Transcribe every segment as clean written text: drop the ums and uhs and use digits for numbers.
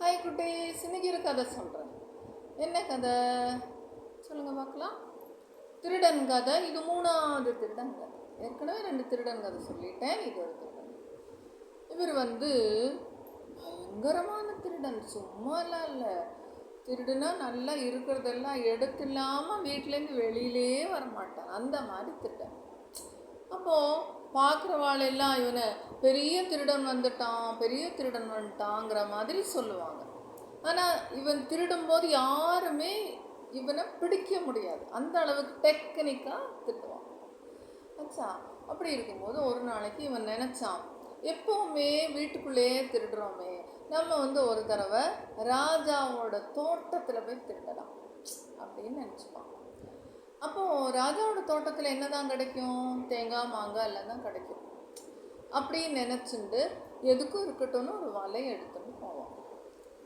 Hi குட்டீஸ், இன்னைக்கு ஒரு கதை சொல்கிறேன். என்ன கதை சொல்லுங்கள் பார்க்கலாம். திருடன் கதை. இது 3வது திருடன் கதை. ஏற்கனவே 2 திருடன் கதை சொல்லிட்டேன். இது ஒரு திருடன். இவர் பயங்கரமான திருடன். சும்மாலாம் இல்லை. திருடுனா நல்லா இருக்கிறதெல்லாம் எடுத்து இல்லாமல் வீட்டிலேருந்து வெளியிலே வரமாட்டான். அந்த மாதிரி திருடன். அப்போது பார்க்குறவாளெல்லாம் இவனை பெரிய திருடன் வந்துட்டாங்கிற மாதிரி சொல்லுவாங்க. ஆனால் இவன் திருடும்போது யாருமே இவனை பிடிக்க முடியாது. அந்த அளவுக்கு டெக்னிக்காக திட்டுவான். ஆச்சா, அப்படி இருக்கும்போது ஒரு நாளைக்கு இவன் நினச்சான், எப்போவுமே வீட்டுக்குள்ளேயே திருடுறோமே, நம்ம ஒரு தடவை ராஜாவோட தோட்டத்தில் போய் திருடலாம் அப்படின்னு நினச்சிப்பான். அப்போது ராஜாவோட தோட்டத்தில் என்ன தான் கிடைக்கும்? தேங்காய் மாங்காய் எல்லாம் தான் கிடைக்கும். அப்படின்னு நினச்சிண்டு எதுக்கும் இருக்கட்டும்னு ஒரு வலையை எடுத்துன்னு போவான்.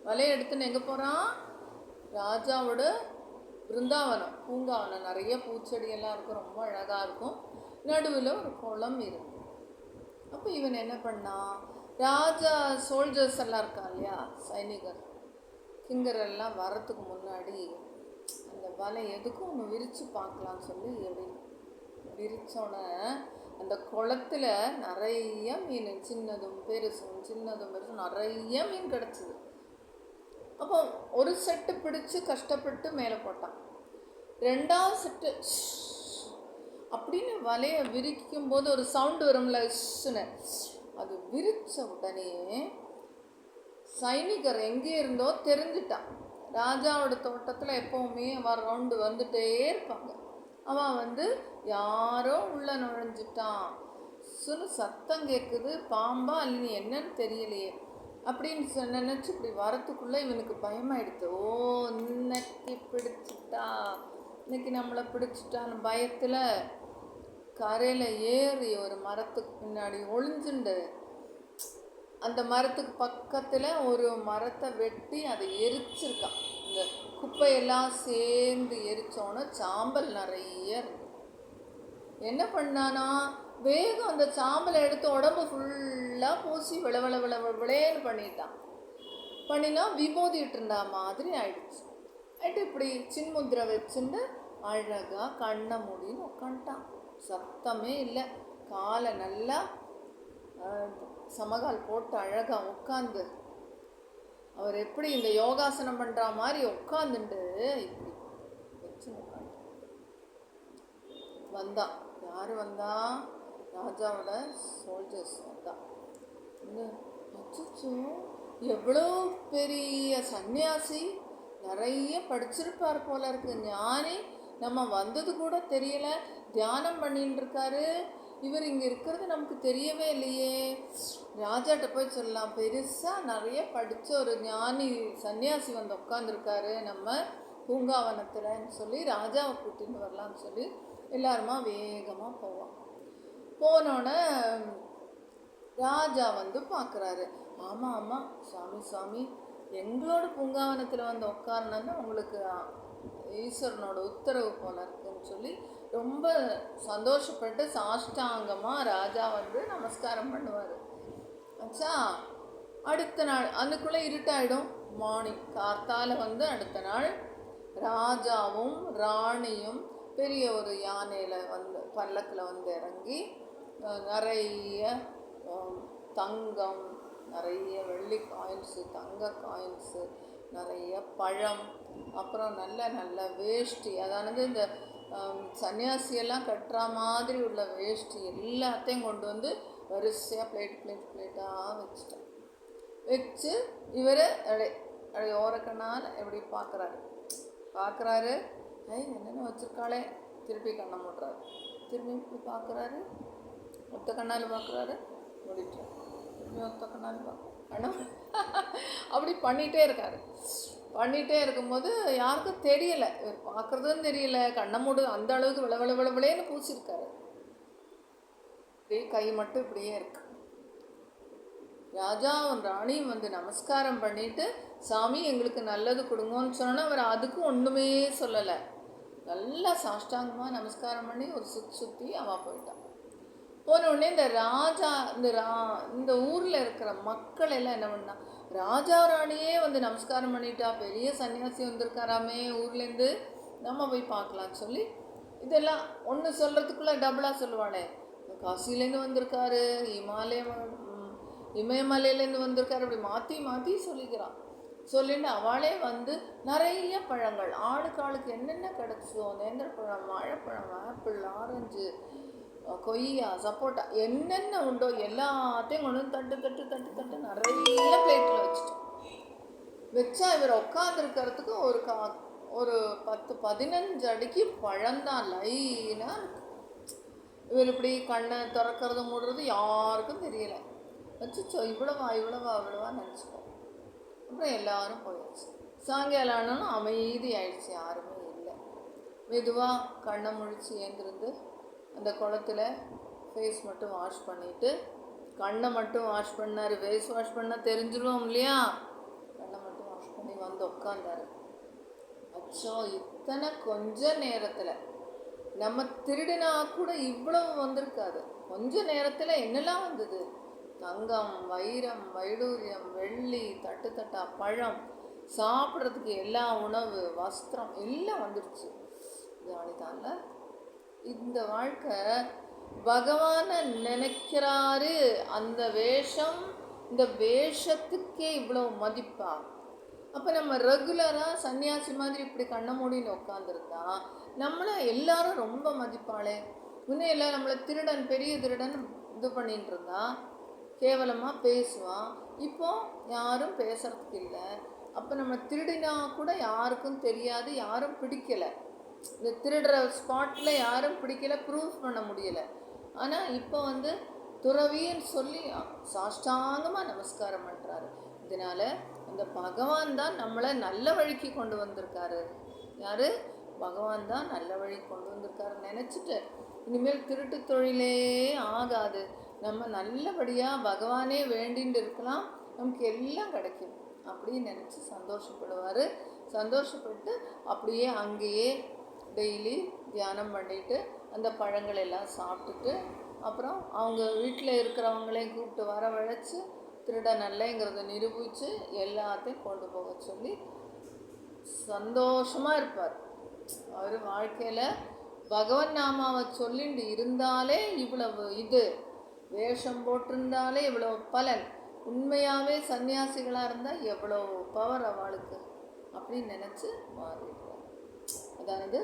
வலையை எடுத்துன்னு எங்கே போகிறான்? ராஜாவோட பிருந்தாவனம், பூங்காவனம். நிறைய பூச்செடியெல்லாம் இருக்கும், ரொம்ப அழகாக இருக்கும். நடுவில் ஒரு குளம் இருக்கும். அப்போ இவன் என்ன பண்ணான், ராஜா சோல்ஜர்ஸ் எல்லாம் இருக்கா இல்லையா, சைனிகர் கிங்கர் எல்லாம் வரத்துக்கு முன்னாடி அந்த வலை எதுக்கும் ஒன்று விரித்து பார்க்கலான்னு சொல்லி எப்படி விரித்தோன்னே அந்த குளத்தில் நிறைய மீன், சின்னதும் பெருசும் நிறைய மீன் கிடச்சிது. அப்போ ஒரு செட்டு பிடிச்சி கஷ்டப்பட்டு மேலே போட்டான். 2வது செட்டு அப்படின்னு வலையை விரிக்கும் போது ஒரு சவுண்டு வரும்ல, அது விரித்த உடனே சைனிகர் எங்கே இருந்தோ தெரிஞ்சிட்டான். ராஜாவோட தோட்டத்தில் எப்போவுமே அவன் ரவுண்டு வந்துட்டே இருப்பாங்க. அவன் யாரோ உள்ள நுழைஞ்சிட்டான், சத்தம் கேட்குது, பாம்பா அல்ல என்னன்னு தெரியலையே அப்படின்னு நினச்சி இப்படி வரத்துக்குள்ளே இவனுக்கு பயமாயிடுது. இன்னைக்கு பிடிச்சிட்டா, இன்னைக்கு நம்மளை பிடிச்சிட்டான்னு பயத்தில் கரையில் ஏறி ஒரு மரத்துக்கு பின்னாடி ஒளிஞ்சுண்டு அந்த மரத்துக்கு பக்கத்தில் ஒரு மரத்தை வெட்டி அதை எரிச்சிருக்கான். இந்த குப்பையெல்லாம் சேர்ந்து எரித்தோன்னு சாம்பல் நிறைய இருக்கு. என்ன பண்ணானா, வேகம் அந்த சாம்பலை எடுத்து உடம்பு ஃபுல்லாக பூசி விளேன்னு பண்ணினா விபூதிட்டு இருந்தா மாதிரி ஆயிடுச்சு. இப்படி சின்முத்திரை வச்சுட்டு அழகாக கண்ணை மூடின்னு உட்காந்துட்டான். சத்தமே இல்லை. காலை நல்லா சமகால் போட்டு அழகாக உட்காந்து அவர் எப்படி இந்த யோகாசனம் பண்ணுற மாதிரி உட்காந்துட்டு இப்படி வச்சு உட்காந்து வந்தான். யார் வந்தா? ராஜாவோட சோல்ஜர்ஸ் வந்தான். அச்சோ, எவ்வளோ பெரிய சன்னியாசி, நிறைய படிச்சிருப்பார் போல இருக்கு, ஞானி, நம்ம வந்தது கூட தெரியல, தியானம் பண்ணிட்டு இருக்காரு, இவர் இங்கே இருக்கிறது நமக்கு தெரியவே இல்லையே. ராஜாட்ட போய் சொல்லலாம், பெருசாக நிறைய படித்த ஒரு ஞானி சன்னியாசி உட்காந்துருக்காரு நம்ம பூங்காவனத்தில்ன்னு சொல்லி ராஜாவை கூட்டின்னு வரலான்னு சொல்லி எல்லாருமா வேகமாக போவான். போனோடனே ராஜா பார்க்குறாரு. ஆமாம் சாமி, எங்களோட பூங்காவனத்தில் உட்காரணுன்னு உங்களுக்கு ஈஸ்வரனோட உத்தரவு போல இருக்குன்னு சொல்லி ரொம்ப சந்தோஷப்பட்டு சாஷ்டாங்கமாக ராஜா நமஸ்காரம் பண்ணுவார். ஆச்சா, அடுத்த நாள் அதுக்குள்ளே இருட்டாயிடும். மார்னிங் கார்த்தால அடுத்த நாள் ராஜாவும் ராணியும் பெரிய ஒரு யானையில் பல்லக்கில் இறங்கி நிறைய தங்கம், நிறைய வெள்ளி காயின்ஸு, தங்க காயின்ஸு, நிறைய பழம், அப்புறம் நல்ல நல்ல வேஷ்டி, அதானது இந்த சன்னியாசியெல்லாம் கட்டுற மாதிரி உள்ள வேஷ்டி எல்லாத்தையும் கொண்டு வரிசையாக பிளேட்டாக வச்சுட்டேன். வச்சு இவர் அப்படி ஓரக்கண்ணால் எப்படி பார்க்குறாரு. என்னென்ன வச்சுருக்காளே, திருப்பி கண்ணை மூடுறாரு. திரும்பி இப்படி பார்க்குறாரு, ஒத்த கண்ணால் பார்க்குறாரு, மூடிட்டார். திரும்பி ஒத்த கண்ணால் கண்ணை அப்படி பண்ணிகிட்டே இருக்கும்போது யாருக்கும் தெரியலை, இவர் பார்க்குறதுன்னு தெரியல, கண்ணை மூடு அந்த அளவுக்கு விளேன்னு பூசிருக்காரு. இப்படியே கை மட்டும் இப்படியே இருக்கு. ராஜாவும் ராணியும் நமஸ்காரம் பண்ணிட்டு, சாமி எங்களுக்கு நல்லது கொடுங்கன்னு சொன்னோன்னா அவர் அதுக்கும் ஒன்றுமே சொல்லலை. நல்லா சாஷ்டாங்கமாக நமஸ்காரம் பண்ணி ஒரு சுற்றி அவள் போயிட்டான். போன உடனே இந்த ராஜா இந்த ஊரில் இருக்கிற மக்கள் எல்லாம் என்ன பண்ணா, ராஜா ராணியே வந்து நமஸ்காரம் பண்ணிட்டா, பெரிய சன்னியாசி வந்திருக்காராமே ஊர்லேருந்து, நம்ம போய் பார்க்கலான்னு சொல்லி இதெல்லாம் ஒன்று சொல்கிறதுக்குள்ளே டபுளாக சொல்லுவாளே. காசிலேருந்து வந்திருக்காரு, இமயமலையிலேருந்து வந்திருக்காரு, அப்படி மாற்றி மாற்றி சொல்லிக்கிறான். சொல்லிட்டு அவளே வந்து நிறைய பழங்கள் ஆளுக்கு ஆளுக்கு என்னென்ன கிடச்சோ, நேந்திரப்பழம், வாழைப்பழம், ஆப்பிள், ஆரஞ்சு, கொய்யா, சப்போட்டா, என்னென்ன உண்டோ எல்லாத்தையும் கொண்டு வந்து தட்டு தட்டு தட்டு தட்டு நிறைய பிளேட்டில் வச்சுட்டோம். வச்சா இவர் உட்காந்துருக்கிறதுக்கு ஒரு 10-15 அடிக்கு பழம்தான் லைனாக இருக்கு. இவர் இப்படி கண்ணை திறக்கிறது மூடுறது யாருக்கும் தெரியல. வச்சுச்சோ இவ்வளவா இவ்வளவா இவ்வளவா நினச்சிப்போம். அப்புறம் எல்லாரும் போயாச்சு. சாயங்காலம் ஆனாலும் அமைதி ஆயிடுச்சு, யாருமே இல்லை. மெதுவாக கண்ணை முழிச்சு ஏந்திருந்து அந்த குளத்துல ஃபேஸ் மட்டும் வாஷ் பண்ணிவிட்டு, கண்ணை மட்டும் வாஷ் பண்ணார். ஃபேஸ் வாஷ் பண்ணால் தெரிஞ்சிடும் இல்லையா, கண்ணை மட்டும் வாஷ் பண்ணி வந்து உட்காந்தாரு. அச்சோ இத்தனை கொஞ்ச நேரத்தில் நம்ம திருடினா கூட இவ்வளவு வந்திருக்காது. கொஞ்ச நேரத்தில் என்னெல்லாம் வந்தது, தங்கம், வைரம், வைடூரியம், வெள்ளி, தட்டு தட்டா பழம், சாப்பிட்றதுக்கு எல்லா உணவு, வஸ்திரம் எல்லாம் வந்துடுச்சு. ஜாலிதான்ல இந்த வாழ்க்கை. பகவானை நினைக்கிறாரு, அந்த வேஷம், இந்த வேஷத்துக்கே இவ்வளோ மதிப்பா? அப்போ நம்ம ரெகுலராக சன்னியாசி மாதிரி இப்படி கண்ண மூடின்னு உட்காந்துருந்தா நம்மளை எல்லாரும் ரொம்ப மதிப்பாளே. இன்னும் எல்லாம் நம்மளை திருடன், பெரிய திருடன் இது பண்ணிட்டு இருந்தா கேவலமாக பேசுவான். இப்போ யாரும் பேசுறதுக்கு இல்லை. அப்போ நம்ம திருடினா கூட யாருக்கும் தெரியாது, யாரும் பிடிக்கலை. இந்த திருடுற ஸ்பாட்டில் யாரும் பிடிக்கலை, ப்ரூஃப் பண்ண முடியலை. ஆனால் இப்போ வந்து துறவின்னு சொல்லி சாஷ்டாங்கமாக நமஸ்காரம் பண்ணுறாரு. இதனால் அந்த பகவான் தான் நம்மளை நல்ல வழிக்கு கொண்டு வந்திருக்காரு. யார்? பகவான் தான் நல்ல வழிக்கு கொண்டு வந்திருக்காருன்னு நினச்சிட்டு இனிமேல் திருட்டு தொழிலே ஆகாது. நம்ம நல்லபடியாக பகவானே வேண்டின்னு இருக்கலாம், நமக்கு எல்லாம் கிடைக்கும் அப்படின்னு நினச்சி சந்தோஷப்படுவார். சந்தோஷப்பட்டு அப்படியே அங்கேயே டெய்லி தியானம் பண்ணிவிட்டு அந்த பழங்கள் எல்லாம் சாப்பிட்டுட்டு அப்புறம் அவங்க வீட்டில் இருக்கிறவங்களையும் கூப்பிட்டு வரவழைச்சி திருட நல்லங்கிறத நிரூபித்து எல்லாத்தையும் கொண்டு போக சொல்லி சந்தோஷமாக இருப்பார். அவர் வாழ்க்கையில் பகவன் நாமாவை சொல்லிட்டு இருந்தாலே இவ்வளவு இது, வேஷம் போட்டிருந்தாலே இவ்வளோ பலன், உண்மையாகவே சன்னியாசிகளாக இருந்தால் எவ்வளோ பவர் அவளுக்கு அப்படின்னு நினச்சி மாறிடுறார். அதாவது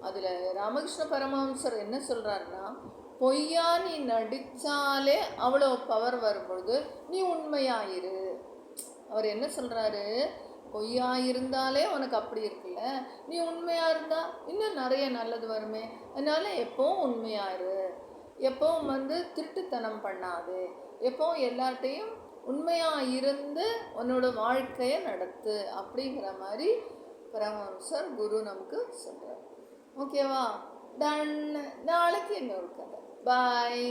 அதில் ராமகிருஷ்ண பரமஹம்சர் என்ன சொல்கிறாருன்னா, பொய்யா நீ நடித்தாலே அவ்வளோ பவர் வரும்பொழுது நீ உண்மையாயிரு. அவர் என்ன சொல்கிறாரு, பொய்யா இருந்தாலே உனக்கு அப்படி இருக்குல்ல, நீ உண்மையாக இருந்தால் இன்னும் நிறைய நல்லது வருமே. அதனால் எப்போவும் உண்மையாயிரு, எப்போவும் வந்து திருட்டுத்தனம் பண்ணாது, எப்போவும் எல்லார்ட்டையும் உண்மையாக இருந்து உன்னோட வாழ்க்கையை நடத்து அப்படிங்கிற மாதிரி பரமஹம்சர் குரு நமக்கு சொல்கிறார். ஓகேவா? டன். நாளைக்கு இன்னொரு கதை. பாய்.